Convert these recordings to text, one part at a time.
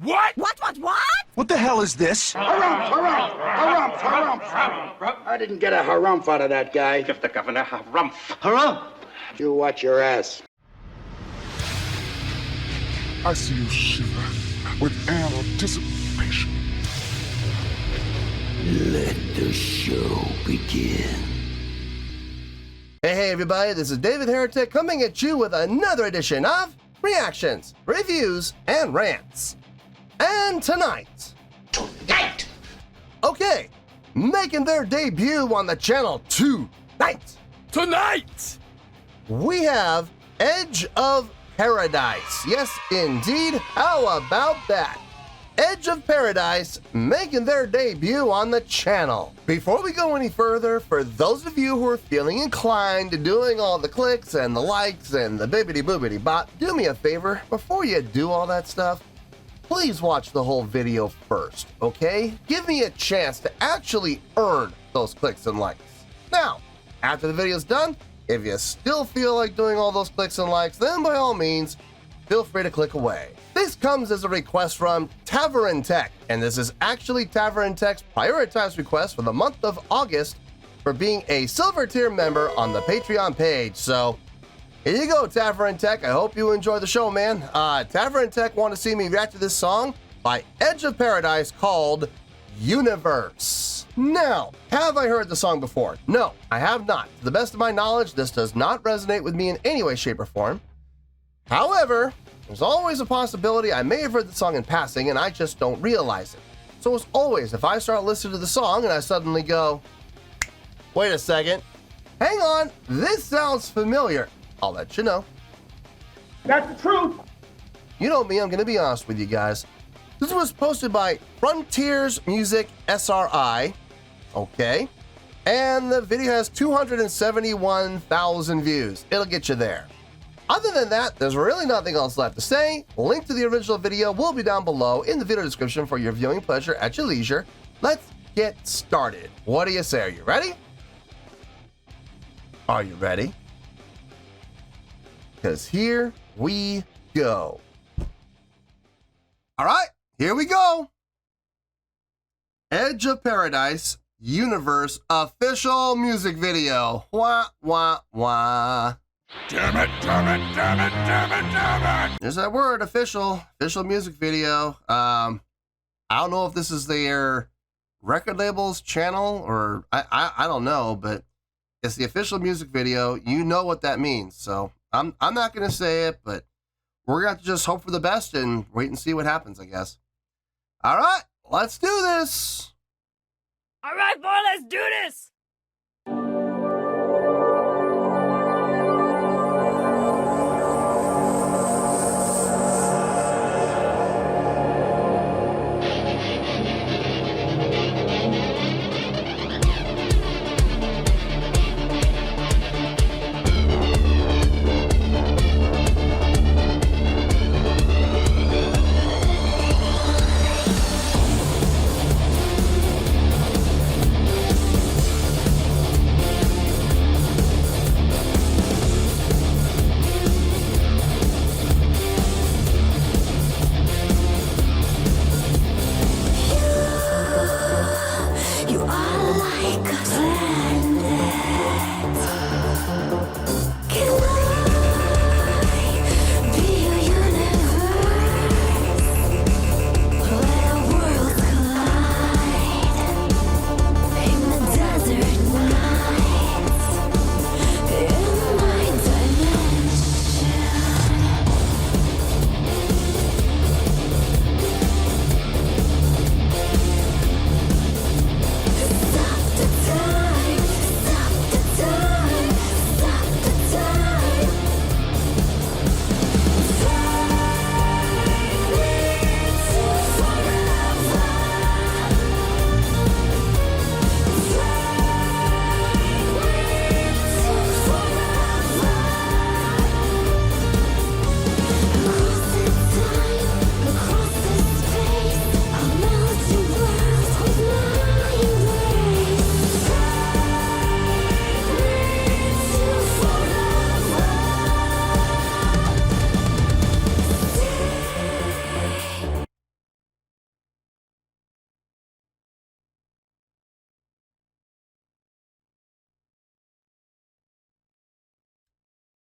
What? What? What the hell is this? Harumph. I didn't get a harumph out of that guy. Give the governor harumph. Harumph! You watch your ass. I see you shiver with anticipation. Let the show begin. Hey everybody, this is David Heretic coming at you with another edition of Reactions, Reviews, and Rants. And tonight, okay, making their debut on the channel tonight, we have Edge of Paradise. Yes, indeed, how about that? Edge of Paradise making their debut on the channel. Before we go any further, for those of you who are feeling inclined to doing all the clicks and the likes and the bibbity boobity bop, do me a favor, before you do all that stuff, please watch the whole video first, okay? Give me a chance to actually earn those clicks and likes. Now, after the video's done, if you still feel like doing all those clicks and likes, then by all means, feel free to click away. This comes as a request from Tavern Tech, and this is actually Tavern Tech's prioritized request for the month of August for being a silver tier member on the Patreon page. So here you go, Tavern Tech. I hope you enjoy the show, man. Tavern Tech want to see me react to this song by Edge of Paradise called Universe. Now, have I heard the song before? No, I have not. To the best of my knowledge, this does not resonate with me in any way, shape, or form. However, there's always a possibility I may have heard the song in passing and I just don't realize it. So as always, if I start listening to the song and I suddenly go, wait a second, hang on, this sounds familiar, I'll let you know. That's the truth. You know me, I'm going to be honest with you guys. This was posted by Frontiers Music SRI, okay, and the video has 271,000 views. It'll get you there. Other than that, there's really nothing else left to say. Link to the original video will be down below in the video description for your viewing pleasure at your leisure. Let's get started. What do you say? Are you ready? Are you ready? Because here we go. All right, here we go. Edge of Paradise Universe official music video. Wah, wah, wah. Damn it. There's that word, official music video. I don't know if this is their record label's channel or I don't know, but it's the official music video. You know what that means. So I'm not gonna say it, but we're gonna have to just hope for the best and wait and see what happens, I guess. All right, let's do this. All right, boy, let's do this.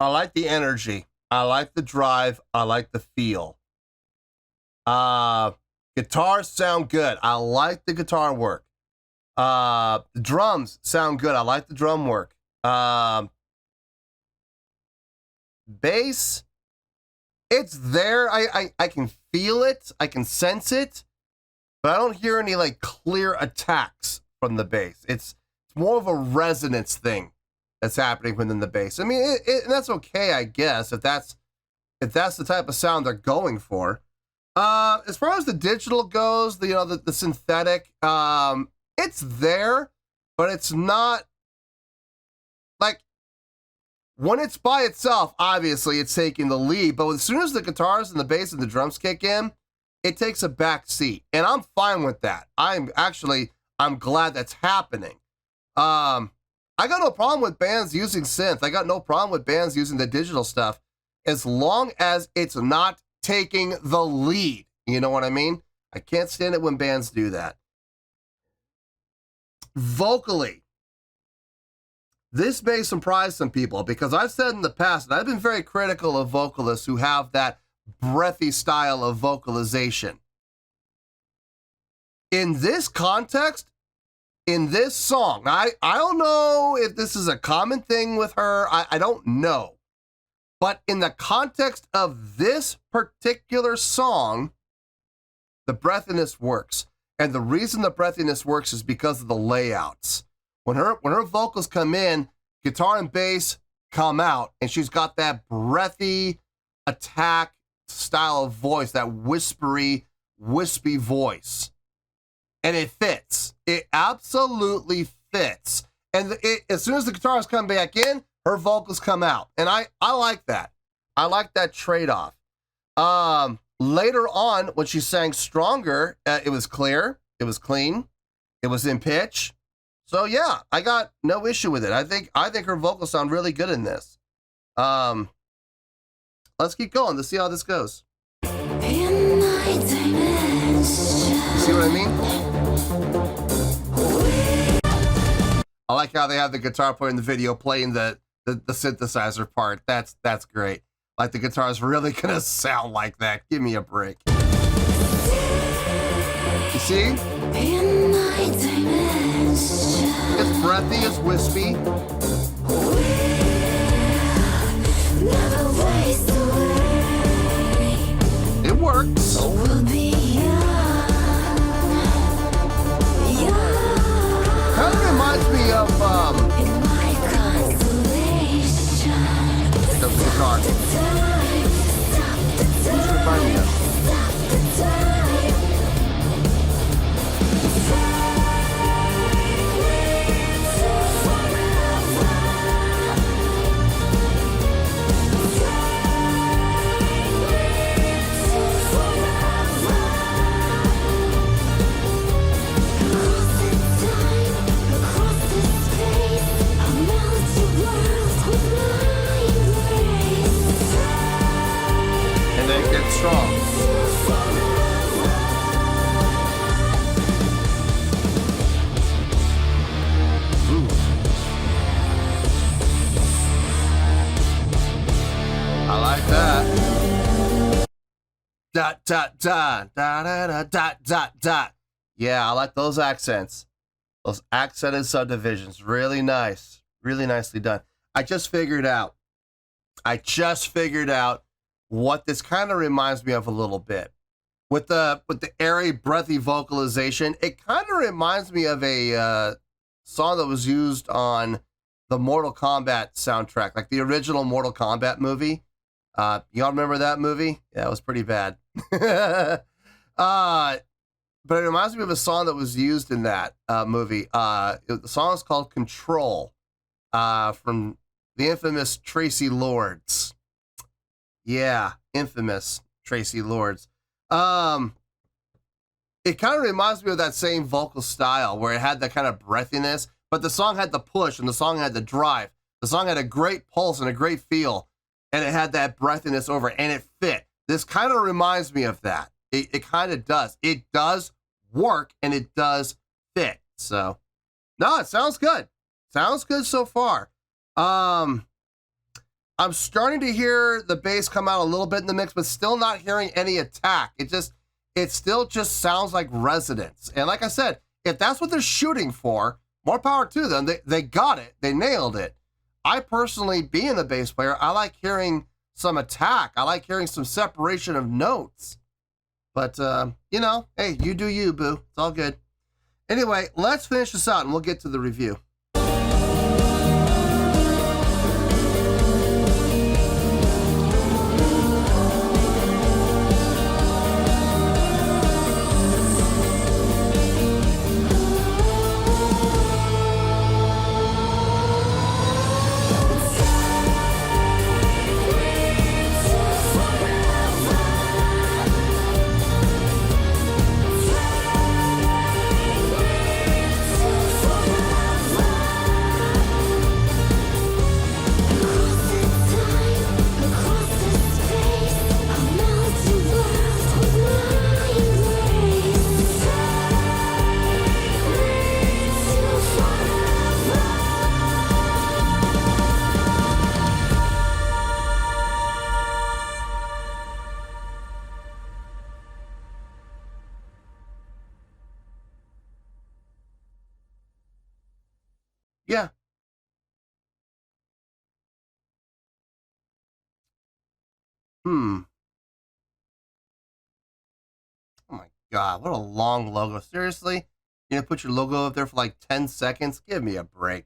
I like the energy. I like the drive. I like the feel. Guitars sound good. I like the guitar work. The drums sound good. I like the drum work. Bass, it's there. I can feel it. I can sense it. But I don't hear any like clear attacks from the bass. It's more of a resonance thing that's happening within the bass. I mean, and that's okay, I guess, if that's the type of sound they're going for. As far as the digital goes, the synthetic, it's there, but it's not like when it's by itself. Obviously, it's taking the lead, but as soon as the guitars and the bass and the drums kick in, it takes a back seat, and I'm fine with that. I'm glad that's happening. I got no problem with bands using synth. I got no problem with bands using the digital stuff, as long as it's not taking the lead. You know what I mean? I can't stand it when bands do that. Vocally, this may surprise some people, because I've said in the past, and I've been very critical of vocalists who have that breathy style of vocalization. In this context, in this song, I don't know if this is a common thing with her. I don't know. But in the context of this particular song, the breathiness works. And the reason the breathiness works is because of the layouts. When her vocals come in, guitar and bass come out, and she's got that breathy attack style of voice, that whispery, wispy voice. And it fits. It absolutely fits. And as soon as the guitars come back in, her vocals come out. And I like that. I like that trade-off. Later on, when she sang Stronger, it was clear, it was clean, it was in pitch. So yeah, I got no issue with it. I think her vocals sound really good in this. Let's keep going. Let's see how this goes. You see what I mean? I like how they have the guitar player in the video playing the synthesizer part. That's great. Like the guitar's really gonna sound like that. Give me a break. You see? It's breathy, it's wispy. It works. Kind of reminds me of the guitar. Who's remind me of? Strong. Ooh. I like that. Dot dot dot dot dot dot dot dot. Yeah, I like those accents. Those accented subdivisions. Really nice. Really nicely done. I just figured out what this kind of reminds me of a little bit. With the airy, breathy vocalization, it kind of reminds me of a song that was used on the Mortal Kombat soundtrack, like the original Mortal Kombat movie. Y'all remember that movie? Yeah, it was pretty bad. But it reminds me of a song that was used in that movie. The song is called Control, from the infamous Tracy Lords. Yeah, infamous Tracy Lords. It kind of reminds me of that same vocal style where it had that kind of breathiness, but the song had the push and the song had the drive. The song had a great pulse and a great feel, and it had that breathiness over it, and it fit. This kind of reminds me of that. It kind of does. It does work, and it does fit. So, no, it sounds good. Sounds good so far. I'm starting to hear the bass come out a little bit in the mix, but still not hearing any attack. It still just sounds like resonance. And like I said, if that's what they're shooting for, more power to them. They got it. They nailed it. I personally, being a bass player, I like hearing some attack. I like hearing some separation of notes. But, you know, hey, you do you, boo. It's all good. Anyway, let's finish this out and we'll get to the review. Yeah. Oh my God, what a long logo. Seriously? You gonna put your logo up there for like 10 seconds? Give me a break.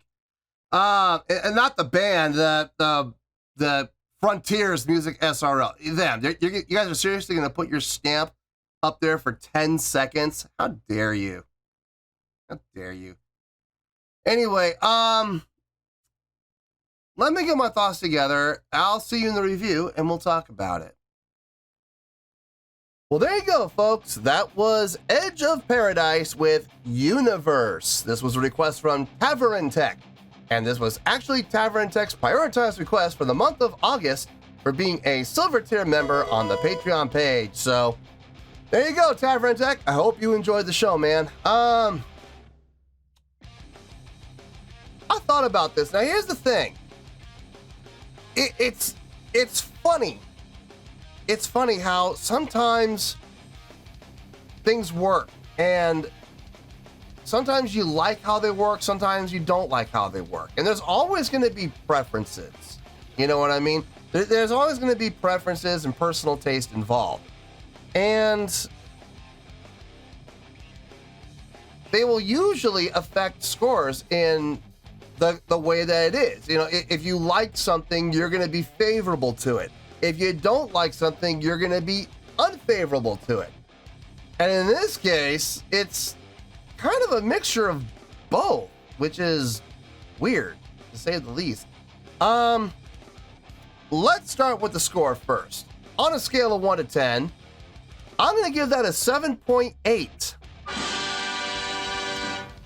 And not the band, the Frontiers Music SRL. Them. You guys are seriously gonna put your stamp up there for 10 seconds? How dare you? How dare you? Anyway, let me get my thoughts together. I'll see you in the review and we'll talk about it. Well, there you go, folks. That was Edge of Paradise with Universe. This was a request from Tavern Tech. And this was actually Tavern Tech's prioritized request for the month of August for being a silver tier member on the Patreon page. So there you go, Tavern Tech. I hope you enjoyed the show, man. I thought about this. Now, here's the thing. It's funny. It's funny how sometimes things work, and sometimes you like how they work, sometimes you don't like how they work. And there's always going to be preferences. You know what I mean? There's always going to be preferences and personal taste involved. And they will usually affect scores in the way that it is. You know, if you like something, you're going to be favorable to it. If you don't like something, you're going to be unfavorable to it. And in this case, it's kind of a mixture of both, which is weird, to say the least. Let's start with the score first. On a scale of 1 to 10, I'm going to give that a 7.8.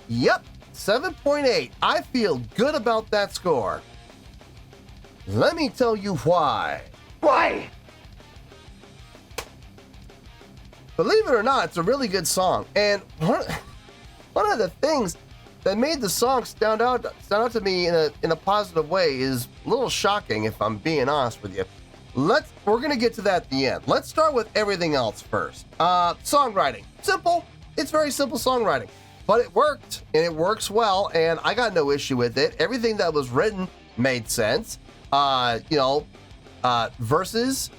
Yep, 7.8. I feel good about that score. Let me tell you why. Why? Believe it or not, it's a really good song. And one of the things that made the song stand out to me in a positive way is a little shocking, if I'm being honest with you. We're gonna get to that at the end. Let's start with everything else first. Songwriting. Simple. It's very simple songwriting. But it worked, and it works well, and I got no issue with it. Everything that was written made sense. Verses,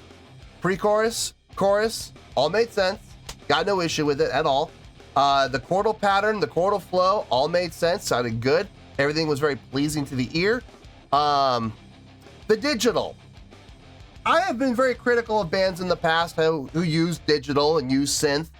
pre-chorus, chorus, all made sense. Got no issue with it at all. The chordal pattern, the chordal flow, all made sense, sounded good. Everything was very pleasing to the ear. The digital. I have been very critical of bands in the past who use digital and use synth.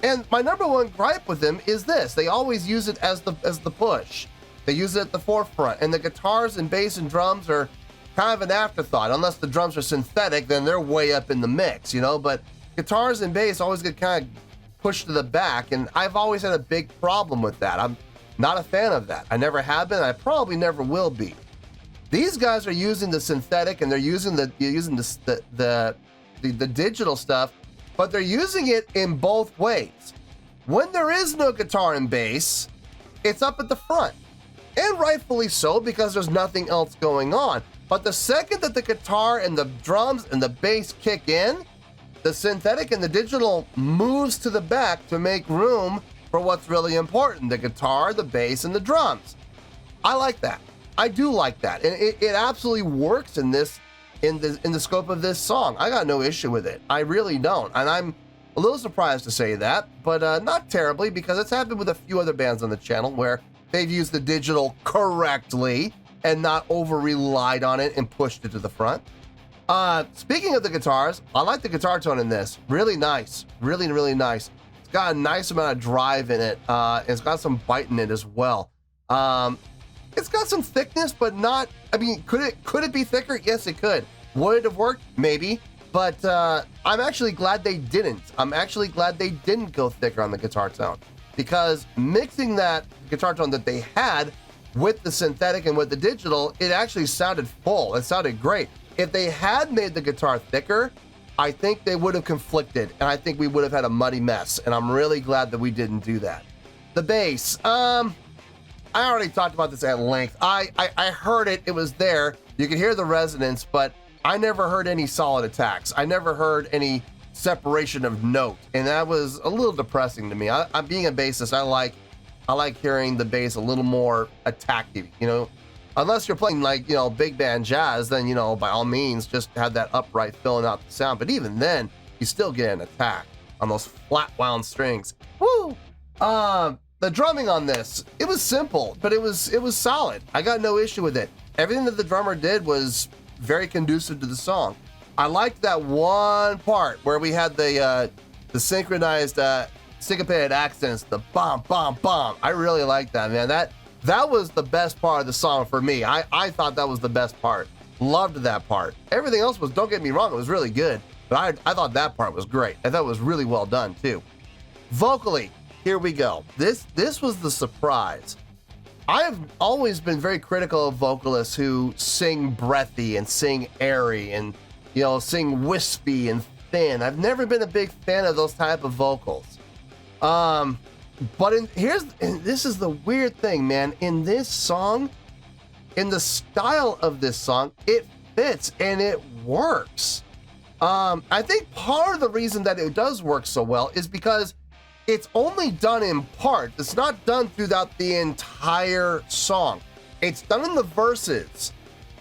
And my number one gripe with them is this. They always use it as the push. They use it at the forefront. And the guitars and bass and drums are kind of an afterthought. Unless the drums are synthetic, then they're way up in the mix, you know? But guitars and bass always get kind of pushed to the back, and I've always had a big problem with that. I'm not a fan of that. I never have been, and I probably never will be. These guys are using the synthetic, and they're using the digital stuff, but they're using it in both ways. When there is no guitar and bass, it's up at the front. and rightfully so because there's nothing else going on. But the second that the guitar and the drums and the bass kick in, the synthetic and the digital moves to the back to make room for what's really important, the guitar, the bass, and the drums. I like that. I do like that. And it absolutely works in the scope of this song. I got no issue with it. I really don't. And I'm a little surprised to say that, but not terribly, because it's happened with a few other bands on the channel where they've used the digital correctly and not over-relied on it and pushed it to the front. Speaking of the guitars, I like the guitar tone in this. Really nice. Really, really nice. It's got a nice amount of drive in it. It's got some bite in it as well. It's got some thickness, but not, I mean, could it be thicker? Yes, it could. Would it have worked? Maybe. But I'm actually glad they didn't. I'm actually glad they didn't go thicker on the guitar tone, because mixing that guitar tone that they had with the synthetic and with the digital, it actually sounded full. It sounded great. If they had made the guitar thicker, I think they would have conflicted, and I think we would have had a muddy mess, and I'm really glad that we didn't do that. The bass, I already talked about this at length. I heard it. It was there. You could hear the resonance, but I never heard any solid attacks. I never heard any separation of note, and that was a little depressing to me. I'm being a bassist. I like hearing the bass a little more attacky, you know. Unless you're playing like, you know, big band jazz, then, you know, by all means, just have that upright filling out the sound. But even then, you still get an attack on those flat wound strings. Woo! The drumming on this, it was simple, but it was solid. I got no issue with it. Everything that the drummer did was very conducive to the song. I liked that one part where we had the synchronized syncopated accents, the bomb, bomb, bomb. I really liked that, man. That was the best part of the song for me. I thought that was the best part. Loved that part. Everything else was, don't get me wrong, it was really good, but I thought that part was great. I thought it was really well done too. Vocally, here we go. This was the surprise. I have always been very critical of vocalists who sing breathy and sing airy and, you know, sing wispy and thin. I've never been a big fan of those type of vocals. But this is the weird thing, man. In this song, in the style of this song, it fits and it works. I think part of the reason that it does work so well is because it's only done in part. It's not done throughout the entire song. It's done in the verses.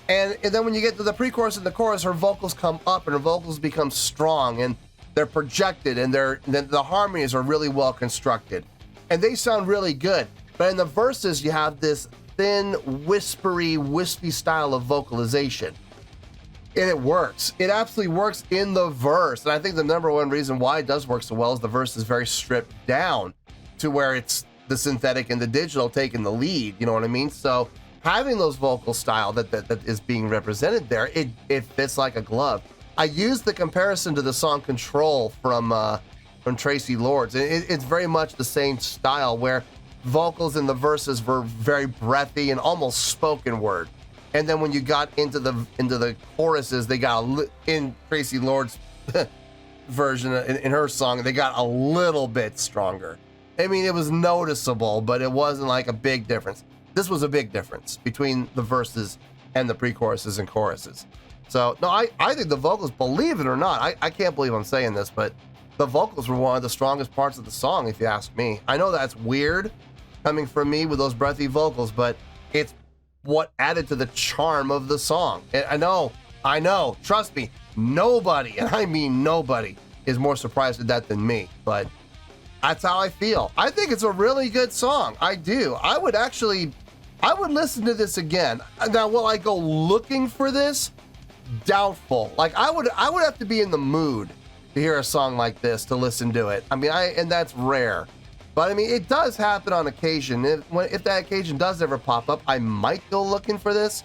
And then when you get to the pre-chorus and the chorus, her vocals come up and her vocals become strong and they're projected and the harmonies are really well constructed. And they sound really good. But in the verses, you have this thin, whispery, wispy style of vocalization. And it works. It absolutely works in the verse. And I think the number one reason why it does work so well is the verse is very stripped down to where it's the synthetic and the digital taking the lead. You know what I mean? So having those vocal style that is being represented there, it fits like a glove. I used the comparison to the song Control from Tracy Lords. It's very much the same style where vocals in the verses were very breathy and almost spoken word. And then when you got into the choruses, they got in Tracy Lords' version in her song, they got a little bit stronger. I mean, it was noticeable, but it wasn't like a big difference. This was a big difference between the verses and the pre-choruses and choruses. So, no, I think the vocals, believe it or not, I can't believe I'm saying this, but the vocals were one of the strongest parts of the song, if you ask me. I know that's weird coming from me with those breathy vocals, but it's what added to the charm of the song. I know, trust me, nobody, and I mean nobody, is more surprised at that than me, but that's how I feel. I think it's a really good song. I do. I would listen to this again. Now, will I go looking for this? Doubtful. Like, I would have to be in the mood to hear a song like this to listen to it. I mean, and that's rare. But I mean, it does happen on occasion. If that occasion does ever pop up, I might go looking for this.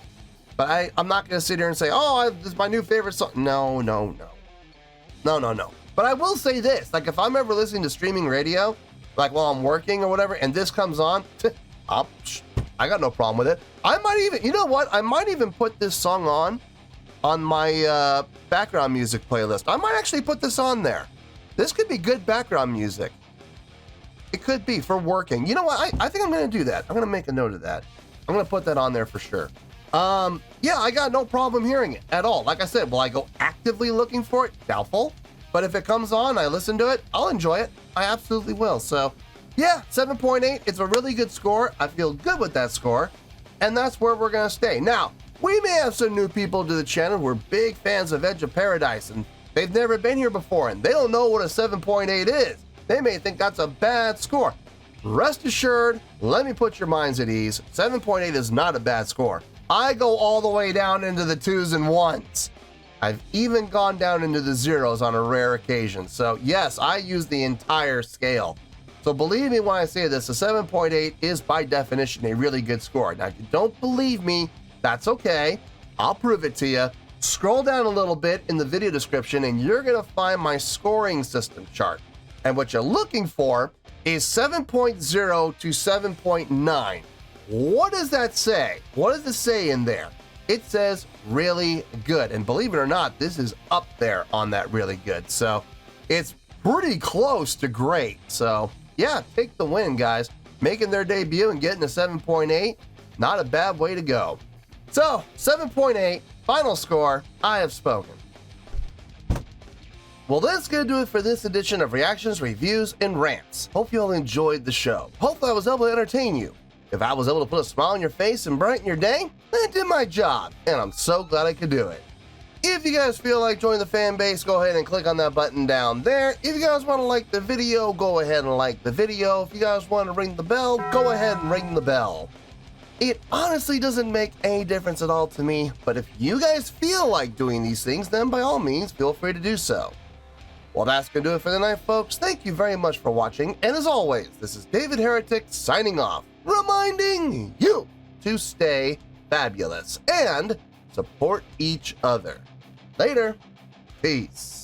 But I'm not going to sit here and say, oh, this is my new favorite song. No. But I will say this, like if I'm ever listening to streaming radio, like while I'm working or whatever, and this comes on, I got no problem with it. I might even, you know what? I might even put this song on my background music playlist. I might actually put this on there. This could be good background music. It could be for working. You know what? I think I'm going to do that. I'm going to make a note of that. I'm gonna put that on there for sure. Yeah, I got no problem hearing it at all. Like I said, will I go actively looking for it? Doubtful. But if it comes on, I listen to it, I'll enjoy it. I absolutely will. So yeah, 7.8, it's a really good score. I feel good with that score. And that's where we're gonna stay. Now, we may have some new people to the channel who are big fans of Edge of Paradise and they've never been here before and they don't know what a 7.8 is. They may think that's a bad score. Rest assured, let me put your minds at ease. 7.8 is not a bad score. I go all the way down into the 2s and 1s. I've even gone down into the 0s on a rare occasion. So yes, I use the entire scale. So believe me when I say this, a 7.8 is by definition a really good score. Now, if you don't believe me, that's okay. I'll prove it to you. Scroll down a little bit in the video description and you're gonna find my scoring system chart. And what you're looking for is 7.0 to 7.9. What does that say? What does it say in there? It says really good. And believe it or not, this is up there on that really good. So it's pretty close to great. So yeah, take the win, guys. Making their debut and getting a 7.8, not a bad way to go. So 7.8, final score, I have spoken. Well, that's going to do it for this edition of Reactions, Reviews, and Rants. Hope you all enjoyed the show. Hope I was able to entertain you. If I was able to put a smile on your face and brighten your day, then I did my job, and I'm so glad I could do it. If you guys feel like joining the fan base, go ahead and click on that button down there. If you guys want to like the video, go ahead and like the video. If you guys want to ring the bell, go ahead and ring the bell. It honestly doesn't make any difference at all to me, but if you guys feel like doing these things, then by all means, feel free to do so. Well, that's going to do it for the night, folks. Thank you very much for watching, and as always, this is David Heretic signing off, reminding you to stay fabulous and support each other. Later. Peace.